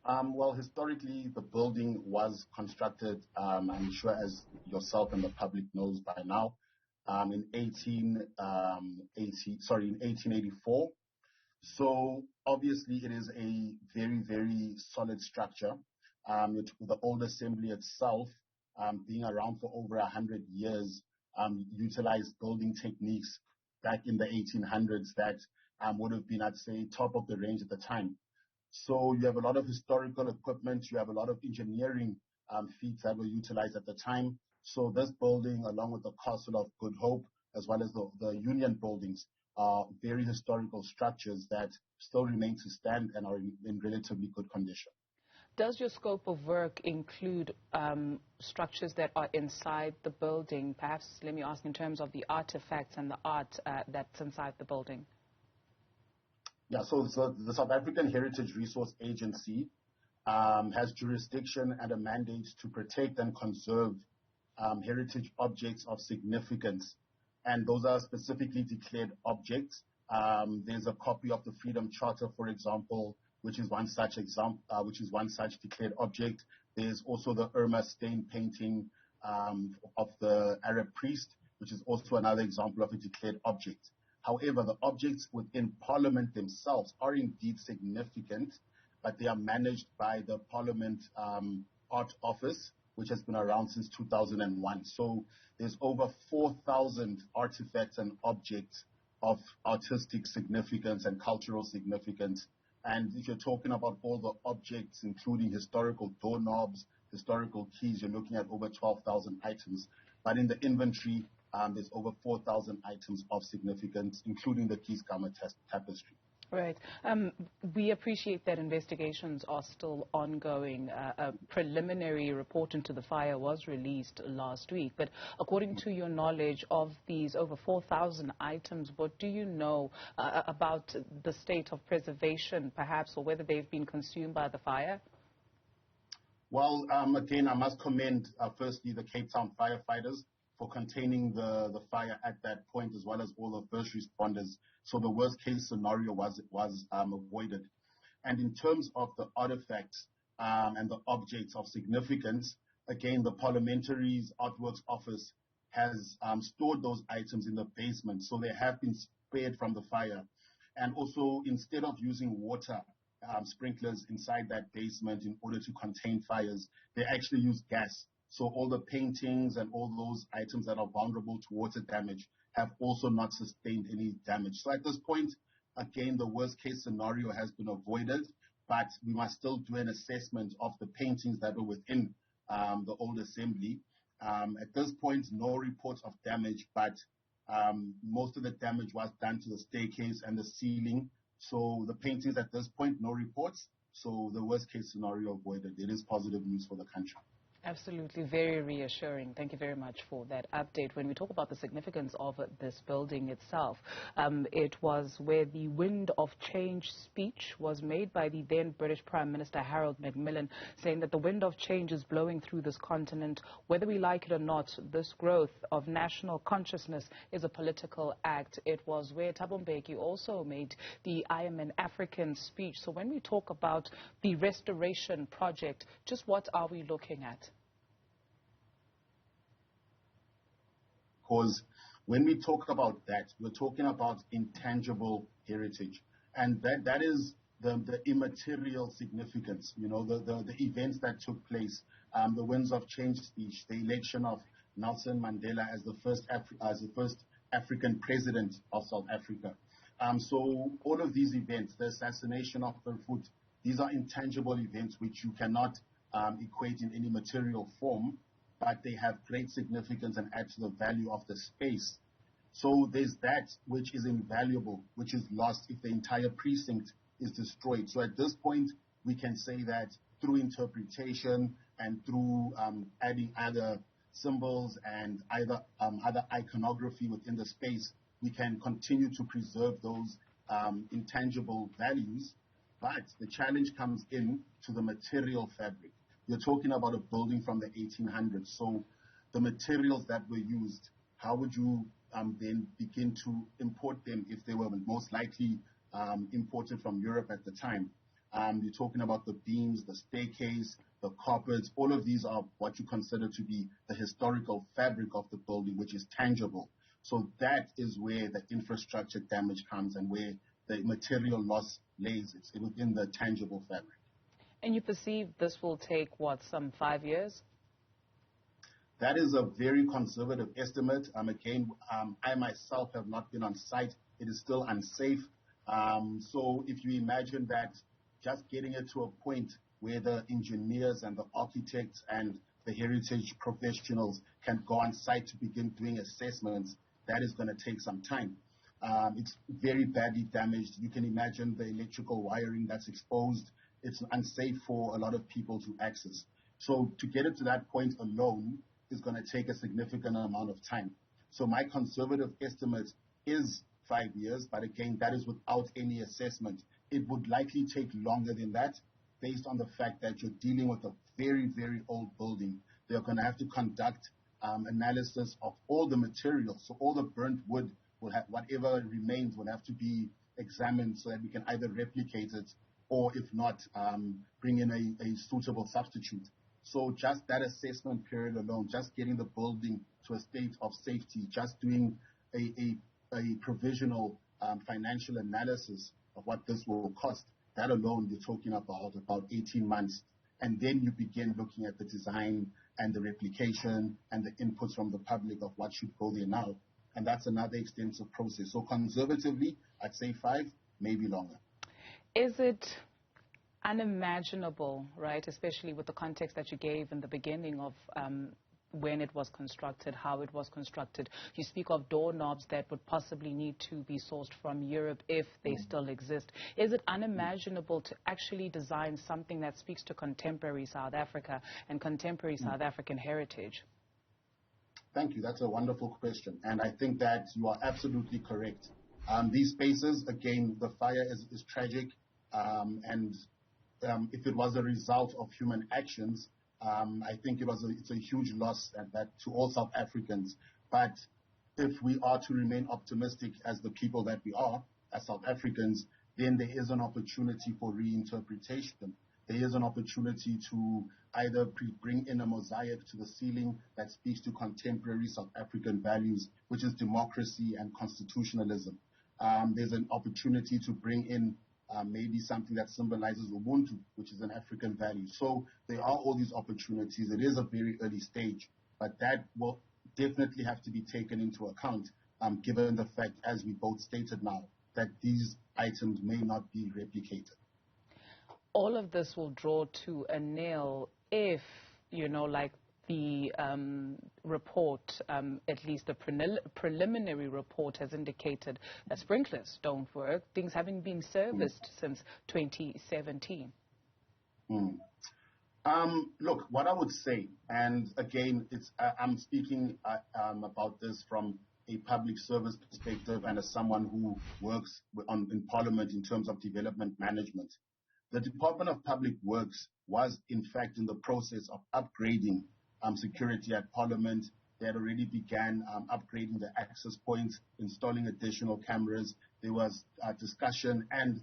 Well, historically, the building was constructed, I'm sure as yourself and the public knows by now, in 1884. So obviously it is a very, very solid structure. The old assembly itself, being around for over 100 years, utilized building techniques back in the 1800s that would have been, I'd say, top of the range at the time. So you have a lot of historical equipment, you have a lot of engineering feats that were utilized at the time. So this building, along with the Castle of Good Hope, as well as the Union buildings, are very historical structures that still remain to stand and are in relatively good condition. Does your scope of work include structures that are inside the building? Perhaps let me ask in terms of the artifacts and the art that's inside the building. Yeah, so the South African Heritage Resource Agency has jurisdiction and a mandate to protect and conserve heritage objects of significance. And those are specifically declared objects. There's a copy of the Freedom Charter, for example, which is one such declared object. There's also the Irma stain painting of the Arab priest, which is also another example of a declared object. However, the objects within Parliament themselves are indeed significant, but they are managed by the Parliament Art Office, which has been around since 2001. So there's over 4,000 artifacts and objects of artistic significance and cultural significance. And if you're talking about all the objects, including historical doorknobs, historical keys, you're looking at over 12,000 items. But in the inventory, there's over 4,000 items of significance, including the Kieskammer tapestry. Right. We appreciate that investigations are still ongoing. A preliminary report into the fire was released last week. But according to your knowledge of these over 4,000 items, what do you know about the state of preservation, perhaps, or whether they've been consumed by the fire? Well, again, I must commend, firstly, the Cape Town firefighters for containing the fire at that point, as well as all the first responders. So the worst case scenario was avoided. And in terms of the artifacts and the objects of significance, again, the Parliamentary's Artworks Office has stored those items in the basement, so they have been spared from the fire. And also, instead of using water sprinklers inside that basement in order to contain fires, they actually use gas. So all the paintings and all those items that are vulnerable to water damage have also not sustained any damage. So at this point, again, the worst case scenario has been avoided, but we must still do an assessment of the paintings that were within the old assembly. At this point, no reports of damage, but most of the damage was done to the staircase and the ceiling. So the paintings at this point, no reports. So the worst case scenario avoided. It is positive news for the country. Absolutely, very reassuring. Thank you very much for that update. When we talk about the significance of this building itself, it was where the Wind of Change speech was made by the then British Prime Minister Harold Macmillan, saying that the wind of change is blowing through this continent. Whether we like it or not, this growth of national consciousness is a political act. It was where Thabo Mbeki also made the I Am an African speech. So when we talk about the restoration project, just what are we looking at? Because when we talk about that, we're talking about intangible heritage. And that is the immaterial significance, you know, the events that took place, the Winds of Change speech, the election of Nelson Mandela as the first African president of South Africa. So all of these events, the assassination of Verwoerd, these are intangible events which you cannot equate in any material form, but they have great significance and add to the value of the space. So there's that which is invaluable, which is lost if the entire precinct is destroyed. So at this point, we can say that through interpretation and through adding other symbols and other iconography within the space, we can continue to preserve those intangible values. But the challenge comes in to the material fabric. You're talking about a building from the 1800s. So the materials that were used, how would you then begin to import them if they were most likely imported from Europe at the time? You're talking about the beams, the staircase, the carpets. All of these are what you consider to be the historical fabric of the building, which is tangible. So that is where the infrastructure damage comes and where the material loss lays. It's within the tangible fabric. And you perceive this will take, what, some 5 years? That is a very conservative estimate. Again, I myself have not been on site. It is still unsafe. So if you imagine that just getting it to a point where the engineers and the architects and the heritage professionals can go on site to begin doing assessments, that is going to take some time. It's very badly damaged. You can imagine the electrical wiring that's exposed. It's unsafe for a lot of people to access. So to get it to that point alone is going to take a significant amount of time. So my conservative estimate is 5 years, but again, that is without any assessment. It would likely take longer than that based on the fact that you're dealing with a very, very old building. They're going to have to conduct analysis of all the materials. So all the burnt wood will have, whatever remains will have to be examined so that we can either replicate it or if not, bring in a suitable substitute. So just that assessment period alone, just getting the building to a state of safety, just doing a provisional financial analysis of what this will cost, that alone you're talking about 18 months. And then you begin looking at the design and the replication and the inputs from the public of what should go there now. And that's another extensive process. So conservatively, I'd say 5, maybe longer. Is it unimaginable, right, especially with the context that you gave in the beginning of when it was constructed, how it was constructed? You speak of doorknobs that would possibly need to be sourced from Europe if they still exist. Is it unimaginable to actually design something that speaks to contemporary South Africa and contemporary South African heritage? Thank you. That's a wonderful question. And I think that you are absolutely correct. These spaces, again, the fire is tragic. If it was a result of human actions, I think it's a huge loss that to all South Africans. But if we are to remain optimistic as the people that we are, as South Africans, then there is an opportunity for reinterpretation. There is an opportunity to either bring in a mosaic to the ceiling that speaks to contemporary South African values, which is democracy and constitutionalism. There's an opportunity to bring in maybe something that symbolizes Ubuntu, which is an African value. So there are all these opportunities. It is a very early stage, but that will definitely have to be taken into account, given the fact, as we both stated now, that these items may not be replicated. All of this will draw to a nil if, like the report, at least the preliminary report has indicated that sprinklers don't work. Things haven't been serviced since 2017. Look, what I would say, and again, I'm speaking about this from a public service perspective and as someone who works in Parliament in terms of development management. The Department of Public Works was, in fact, in the process of upgrading security at Parliament. They had already began upgrading the access points, installing additional cameras. There was discussion and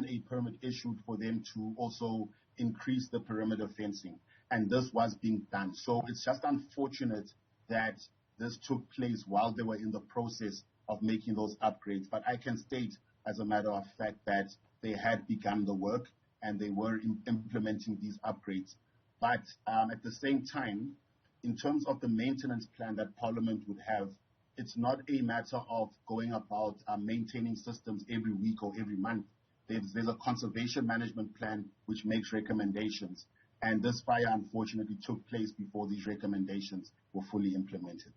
a permit issued for them to also increase the perimeter fencing, and this was being done. So it's just unfortunate that this took place while they were in the process of making those upgrades. But I can state, as a matter of fact, that they had begun the work and they were implementing these upgrades. But at the same time, in terms of the maintenance plan that Parliament would have, it's not a matter of going about maintaining systems every week or every month. There's a conservation management plan which makes recommendations. And this fire, unfortunately, took place before these recommendations were fully implemented.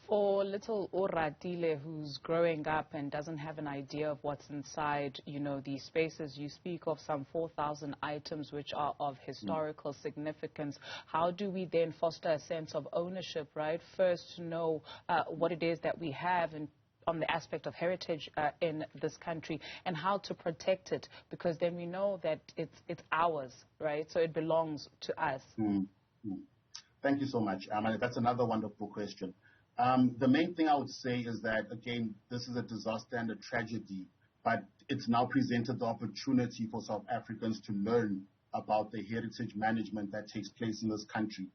For little Oratile, who's growing up and doesn't have an idea of what's inside, these spaces, you speak of some 4,000 items which are of historical significance. How do we then foster a sense of ownership, right? First, to know what it is that we have and on the aspect of heritage in this country and how to protect it, because then we know that it's ours, right? So it belongs to us. Thank you so much. That's another wonderful question. The main thing I would say is that, again, this is a disaster and a tragedy, but it's now presented the opportunity for South Africans to learn about the heritage management that takes place in this country.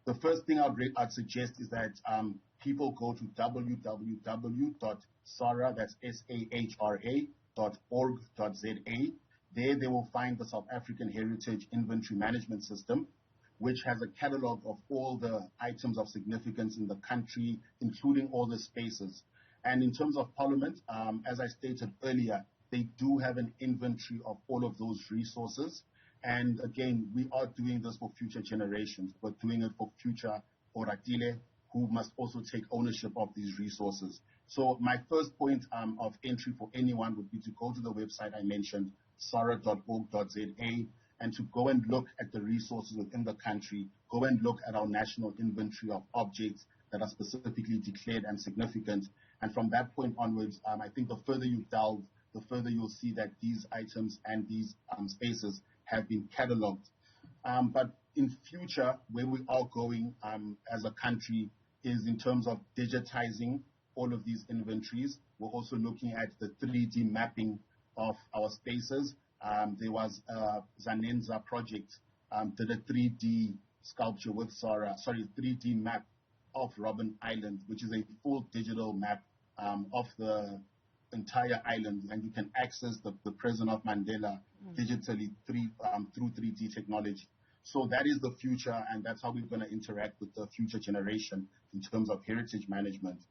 The first thing I'd suggest is that people go to www.sahra, that's SAHRA.org.za. There they will find the South African Heritage Inventory Management System, which has a catalog of all the items of significance in the country, including all the spaces. And in terms of Parliament, as I stated earlier, they do have an inventory of all of those resources. And again, we are doing this for future generations. We're doing it for future Oratile, who must also take ownership of these resources. So my first point of entry for anyone would be to go to the website I mentioned, sahra.org.za, and to go and look at the resources within the country, go and look at our national inventory of objects that are specifically declared and significant. And from that point onwards, I think the further you delve, the further you'll see that these items and these spaces have been catalogued. But in future, where we are going as a country is in terms of digitizing all of these inventories. We're also looking at the 3D mapping of our spaces. There was a Zanenza project, did a 3D sculpture with 3D map of Robben Island, which is a full digital map of the entire island, and you can access the prison of Mandela digitally through 3D technology. So that is the future, and that's how we're going to interact with the future generation in terms of heritage management.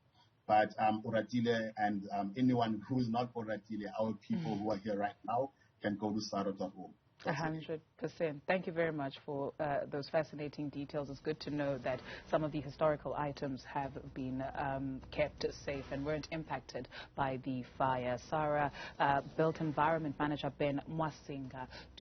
But Oratile and anyone who is not Oratile, our people who are here right now, can go to sahra.org. 100%. Thank you very much for those fascinating details. It's good to know that some of the historical items have been kept safe and weren't impacted by the fire. SAHRA Built Environment Manager Ben Mwasinga